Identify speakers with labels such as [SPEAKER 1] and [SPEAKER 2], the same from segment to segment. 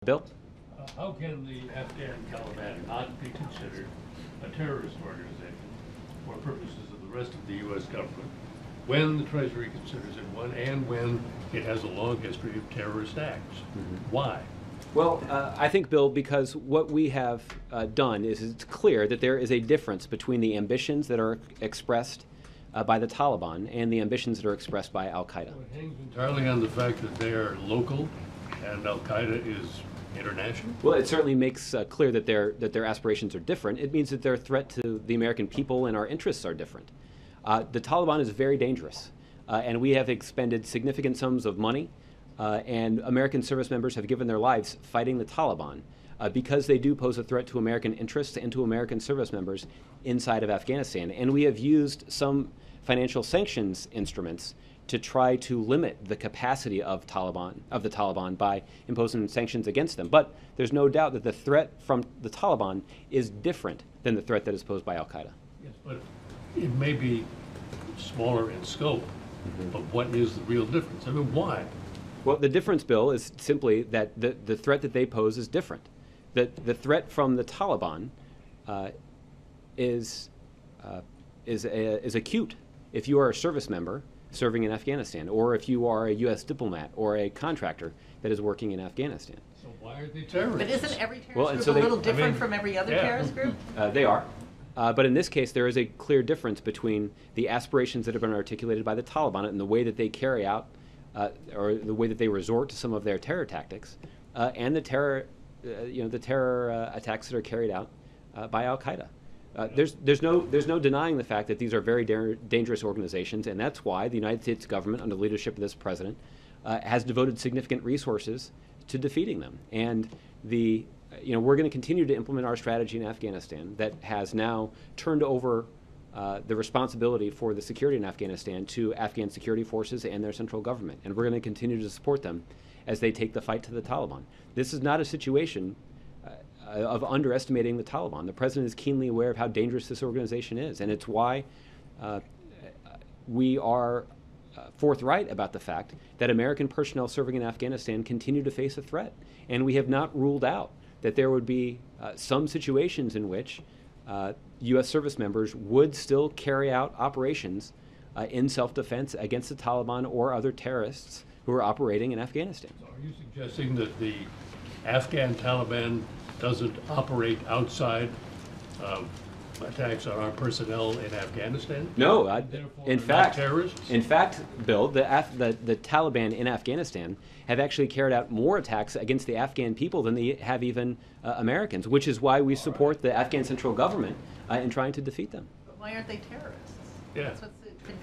[SPEAKER 1] Bill?
[SPEAKER 2] How can the Afghan Taliban not be considered a terrorist organization for purposes of the rest of the U.S. government when the Treasury considers it one and when it has a long history of terrorist acts? Why?
[SPEAKER 1] Well, I think, Bill, because what we have done is it's clear that there is a difference between the ambitions that are expressed by the Taliban and the ambitions that are expressed by al-Qaeda.
[SPEAKER 2] So it hangs entirely on the fact that they are local and al-Qaeda is international?
[SPEAKER 1] Well, it certainly makes clear that their aspirations are different. It means that their threat to the American people and our interests are different. The Taliban is very dangerous, and we have expended significant sums of money, and American service members have given their lives fighting the Taliban because they do pose a threat to American interests and to American service members inside of Afghanistan. And we have used some financial sanctions instruments to try to limit the capacity of the Taliban by imposing sanctions against them. But there's no doubt that the threat from the Taliban is different than the threat that is posed by al-Qaeda.
[SPEAKER 2] Yes, but it may be smaller in scope, but what is the real difference? I mean, why?
[SPEAKER 1] Well, the difference, Bill, is simply that the threat that they pose is different. The threat from the Taliban is acute. If you are a service member serving in Afghanistan, or if you are a U.S. diplomat or a contractor that is working in Afghanistan.
[SPEAKER 2] So why are they terrorists?
[SPEAKER 3] But isn't every terrorist group a little different from every other terrorist group?
[SPEAKER 1] They are. But in this case, there is a clear difference between the aspirations that have been articulated by the Taliban and the way that they carry out, or the way that they resort to some of their terror tactics, and the terror attacks that are carried out by al-Qaeda. There's no denying the fact that these are very dangerous organizations, and that's why the United States government, under the leadership of this president, has devoted significant resources to defeating them. And we're going to continue to implement our strategy in Afghanistan that has now turned over the responsibility for the security in Afghanistan to Afghan security forces and their central government. And we're going to continue to support them as they take the fight to the Taliban. This is not a situation of underestimating the Taliban. The president is keenly aware of how dangerous this organization is, and it's why we are forthright about the fact that American personnel serving in Afghanistan continue to face a threat. And we have not ruled out that there would be some situations in which U.S. service members would still carry out operations in self-defense against the Taliban or other terrorists who are operating in Afghanistan.
[SPEAKER 2] So are you suggesting that the Afghan Taliban doesn't operate outside of attacks on our personnel in Afghanistan?
[SPEAKER 1] No,
[SPEAKER 2] in fact, terrorists?
[SPEAKER 1] In fact, Bill, the Taliban in Afghanistan have actually carried out more attacks against the Afghan people than they have even Americans, which is why we support the Afghan central government in trying to defeat them.
[SPEAKER 3] But why aren't they terrorists?
[SPEAKER 2] Yeah.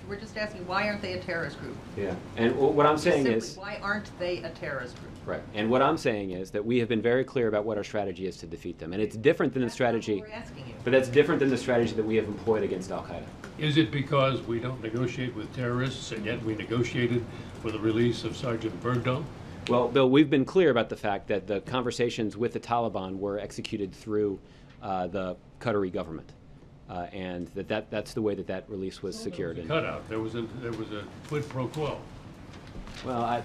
[SPEAKER 3] We're just asking, why aren't they a terrorist group?
[SPEAKER 1] Yeah, and what I'm saying is,
[SPEAKER 3] why aren't they a terrorist group?
[SPEAKER 1] Right, and what I'm saying is that we have been very clear about what our strategy is to defeat them, and it's different than the strategy.
[SPEAKER 3] That's what we're asking you.
[SPEAKER 1] But that's different than the strategy that we have employed against al-Qaeda.
[SPEAKER 2] Is it because we don't negotiate with terrorists, and yet we negotiated for the release of Sergeant Bergdahl?
[SPEAKER 1] Well, Bill, we've been clear about the fact that the conversations with the Taliban were executed through the Qatari government, and that's the way that release was secured.
[SPEAKER 2] There was a cutout. There was a quid pro quo.
[SPEAKER 1] Well, I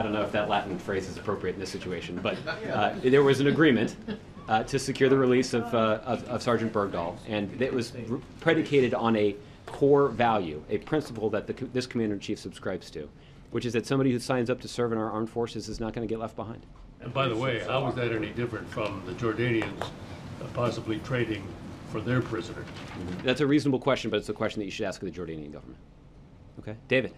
[SPEAKER 1] don't know if that Latin phrase is appropriate in this situation, but there was an agreement to secure the release of Sergeant Bergdahl, and it was predicated on a core value, a principle that this commander-in-chief subscribes to, which is that somebody who signs up to serve in our armed forces is not going to get left behind.
[SPEAKER 2] And by the way, how is that any different from the Jordanians possibly trading for their prisoner?
[SPEAKER 1] That's a reasonable question, but it's a question that you should ask the Jordanian government. Okay, David.